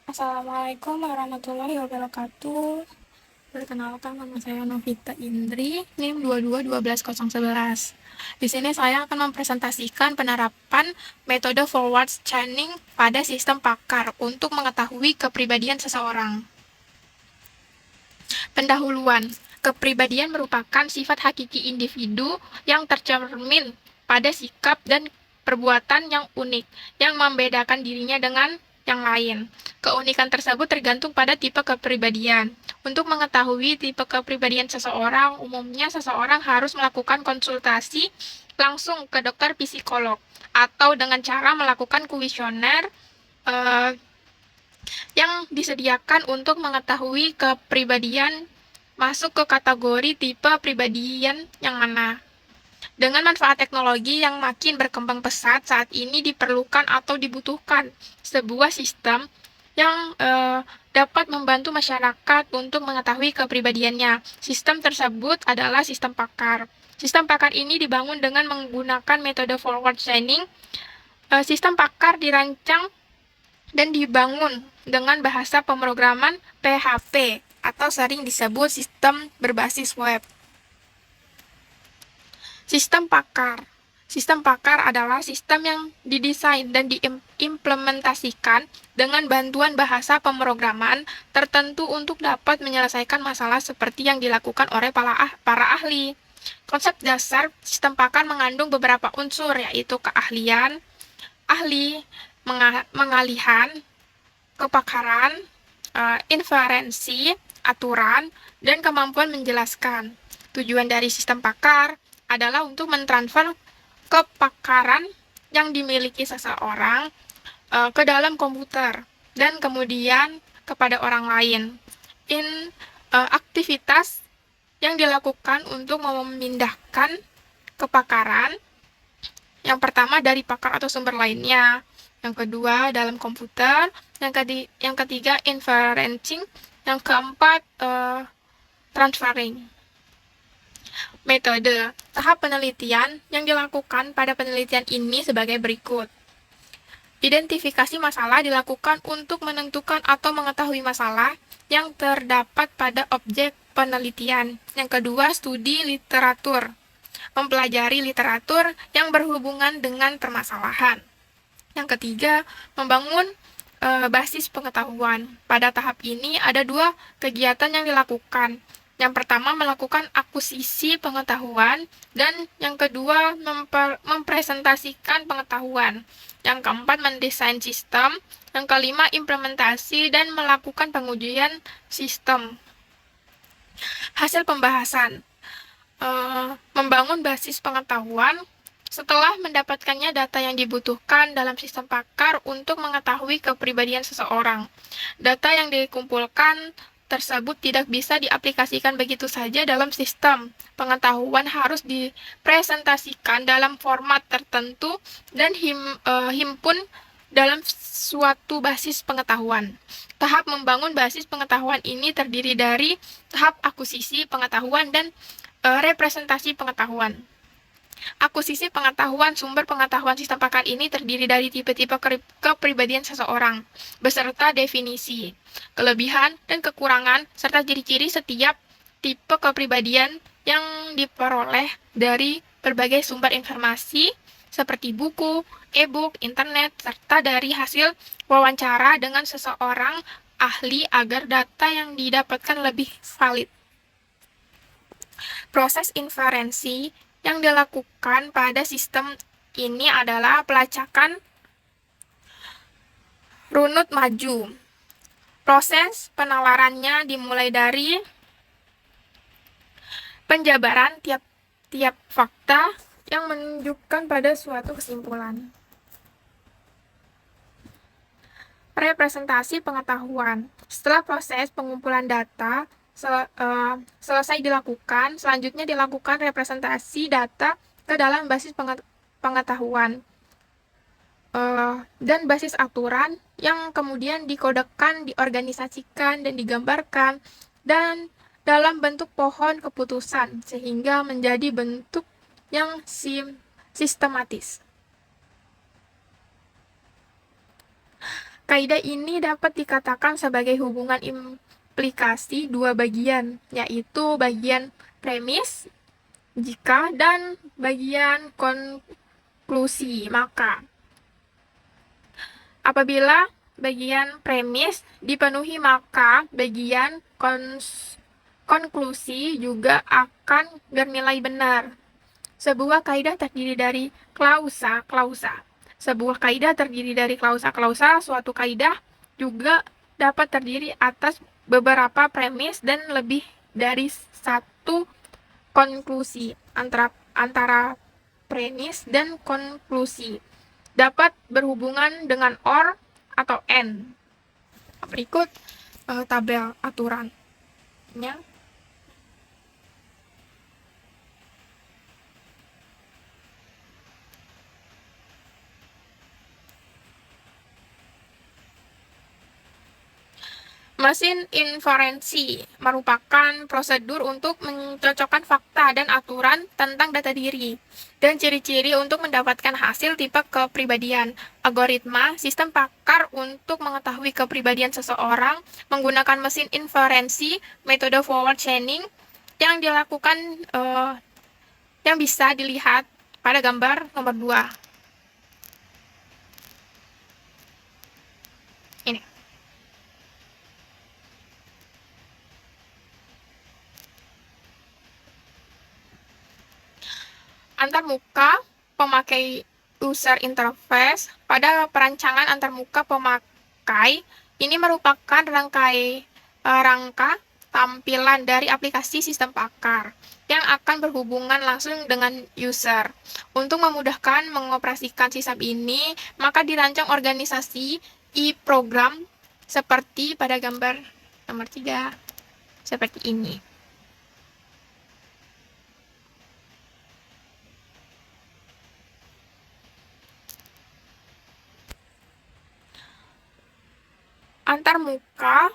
Assalamualaikum warahmatullahi wabarakatuh. Perkenalkan, nama saya Novita Indri, NIM 2212011. Di sini saya akan mempresentasikan penerapan metode forward scanning pada sistem pakar untuk mengetahui kepribadian seseorang. Pendahuluan, kepribadian merupakan sifat hakiki individu yang tercermin pada sikap dan perbuatan yang unik, yang membedakan dirinya dengan yang lain. Keunikan tersebut tergantung pada tipe kepribadian. Untuk mengetahui tipe kepribadian seseorang, umumnya seseorang harus melakukan konsultasi langsung ke dokter psikolog atau dengan cara melakukan kuesioner eh, yang disediakan untuk mengetahui kepribadian masuk ke kategori tipe pribadian yang mana. Dengan manfaat teknologi yang makin berkembang pesat, saat ini diperlukan atau dibutuhkan sebuah sistem yang dapat membantu masyarakat untuk mengetahui kepribadiannya. Sistem tersebut adalah sistem pakar. Sistem pakar ini dibangun dengan menggunakan metode forward scanning. Sistem pakar dirancang dan dibangun dengan bahasa pemrograman PHP atau sering disebut sistem berbasis web. Sistem pakar. Sistem pakar adalah sistem yang didesain dan diimplementasikan dengan bantuan bahasa pemrograman tertentu untuk dapat menyelesaikan masalah seperti yang dilakukan oleh para ahli. Konsep dasar sistem pakar mengandung beberapa unsur, yaitu keahlian, ahli, pengalihan, kepakaran, inferensi, aturan, dan kemampuan menjelaskan. Tujuan dari sistem pakar adalah untuk mentransfer kepakaran yang dimiliki seseorang ke dalam komputer dan kemudian kepada orang lain. Aktivitas yang dilakukan untuk memindahkan kepakaran yang pertama dari pakar atau sumber lainnya, yang kedua dalam komputer, yang ketiga inferencing, yang keempat transferring. Metode tahap penelitian yang dilakukan pada penelitian ini sebagai berikut. Identifikasi masalah dilakukan untuk menentukan atau mengetahui masalah yang terdapat pada objek penelitian. Yang kedua, studi literatur. Mempelajari literatur yang berhubungan dengan permasalahan. Yang ketiga, membangun basis pengetahuan. Pada tahap ini ada dua kegiatan yang dilakukan. Yang pertama, melakukan akuisisi pengetahuan, dan yang kedua, mempresentasikan pengetahuan. Yang keempat, mendesain sistem. Yang kelima, implementasi dan melakukan pengujian sistem. Hasil pembahasan. Membangun basis pengetahuan. Setelah mendapatkannya data yang dibutuhkan dalam sistem pakar untuk mengetahui kepribadian seseorang. Data yang dikumpulkan tersebut tidak bisa diaplikasikan begitu saja dalam sistem. Pengetahuan harus dipresentasikan dalam format tertentu dan himpun dalam suatu basis pengetahuan. Tahap membangun basis pengetahuan ini terdiri dari tahap akuisisi pengetahuan dan representasi pengetahuan. Akuisisi pengetahuan. Sumber pengetahuan sistem pakar ini terdiri dari tipe-tipe kepribadian seseorang, beserta definisi, kelebihan dan kekurangan, serta ciri-ciri setiap tipe kepribadian yang diperoleh dari berbagai sumber informasi, seperti buku, e-book, internet, serta dari hasil wawancara dengan seseorang ahli agar data yang didapatkan lebih valid. Proses inferensi yang dilakukan pada sistem ini adalah pelacakan runut maju. Proses penalarannya dimulai dari penjabaran tiap fakta yang menunjukkan pada suatu kesimpulan. Representasi pengetahuan. Setelah proses pengumpulan data selesai dilakukan, selanjutnya dilakukan representasi data ke dalam basis pengetahuan dan basis aturan yang kemudian dikodekan, diorganisasikan, dan digambarkan dan dalam bentuk pohon keputusan sehingga menjadi bentuk yang sistematis. Kaidah ini dapat dikatakan sebagai hubungan implikasi dua bagian, yaitu bagian premis jika dan bagian konklusi maka. Apabila bagian premis dipenuhi, maka bagian konklusi juga akan bernilai benar. Sebuah kaidah terdiri dari klausa-klausa. Sebuah kaidah terdiri dari klausa-klausa. Suatu kaidah juga dapat terdiri atas beberapa premis dan lebih dari satu konklusi. Antara premis dan konklusi dapat berhubungan dengan or atau and. Berikut tabel aturannya. Mesin inferensi merupakan prosedur untuk mencocokkan fakta dan aturan tentang data diri, dan ciri-ciri untuk mendapatkan hasil tipe kepribadian. Algoritma sistem pakar untuk mengetahui kepribadian seseorang menggunakan mesin inferensi, metode forward chaining, yang dilakukan yang bisa dilihat pada gambar nomor 2. Ini. Antarmuka pemakai user interface. Pada perancangan antarmuka pemakai, ini merupakan rangka tampilan dari aplikasi sistem pakar yang akan berhubungan langsung dengan user. Untuk memudahkan mengoperasikan sistem ini, maka dirancang organisasi e-program seperti pada gambar nomor 3, seperti ini. Antarmuka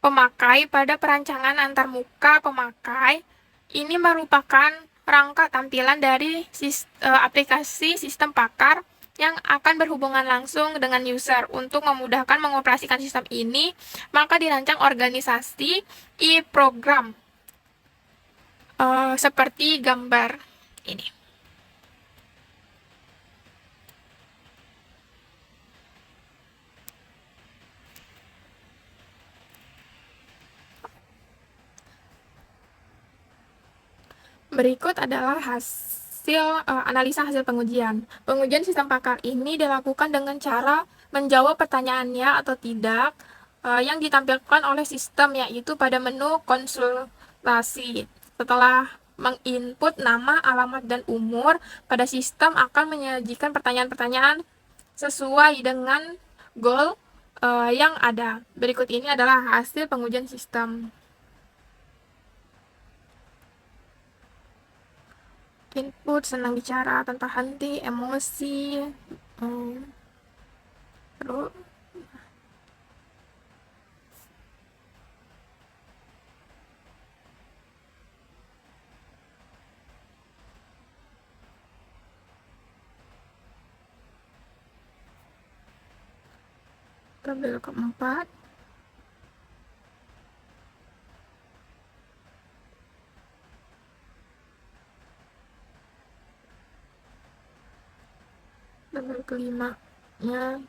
pemakai. Pada perancangan antarmuka pemakai, ini merupakan rangka tampilan dari aplikasi sistem pakar yang akan berhubungan langsung dengan user. Untuk memudahkan mengoperasikan sistem ini, maka dirancang organisasi e-program seperti gambar ini. Berikut adalah analisa hasil pengujian. Pengujian sistem pakar ini dilakukan dengan cara menjawab pertanyaannya atau tidak yang ditampilkan oleh sistem, yaitu pada menu konsultasi. Setelah menginput nama, alamat, dan umur, pada sistem akan menyajikan pertanyaan-pertanyaan sesuai dengan goal yang ada. Berikut ini adalah hasil pengujian sistem. Input, senang bicara, tanpa henti, emosi, terus tabel keempat. Tabel kelimanya.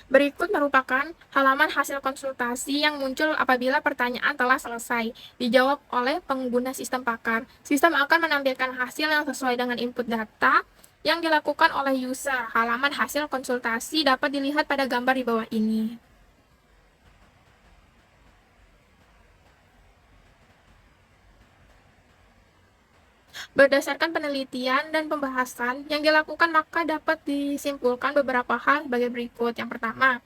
Berikut merupakan halaman hasil konsultasi yang muncul apabila pertanyaan telah selesai dijawab oleh pengguna sistem pakar. Sistem akan menampilkan hasil yang sesuai dengan input data yang dilakukan oleh user. Halaman hasil konsultasi dapat dilihat pada gambar di bawah ini. Berdasarkan penelitian dan pembahasan yang dilakukan, maka dapat disimpulkan beberapa hal sebagai berikut. Yang pertama,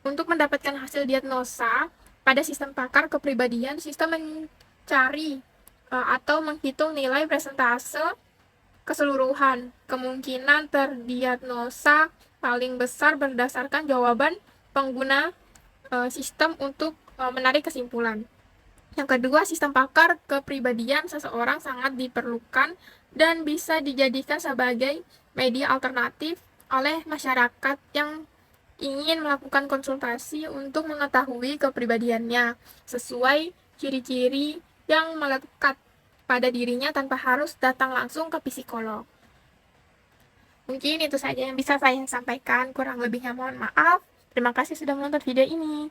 untuk mendapatkan hasil diagnosa pada sistem pakar kepribadian, sistem mencari atau menghitung nilai persentase keseluruhan kemungkinan terdiagnosa paling besar berdasarkan jawaban pengguna sistem untuk menarik kesimpulan. Yang kedua, sistem pakar kepribadian seseorang sangat diperlukan dan bisa dijadikan sebagai media alternatif oleh masyarakat yang ingin melakukan konsultasi untuk mengetahui kepribadiannya sesuai ciri-ciri yang melekat pada dirinya tanpa harus datang langsung ke psikolog. Mungkin itu saja yang bisa saya sampaikan, kurang lebihnya mohon maaf. Terima kasih sudah menonton video ini.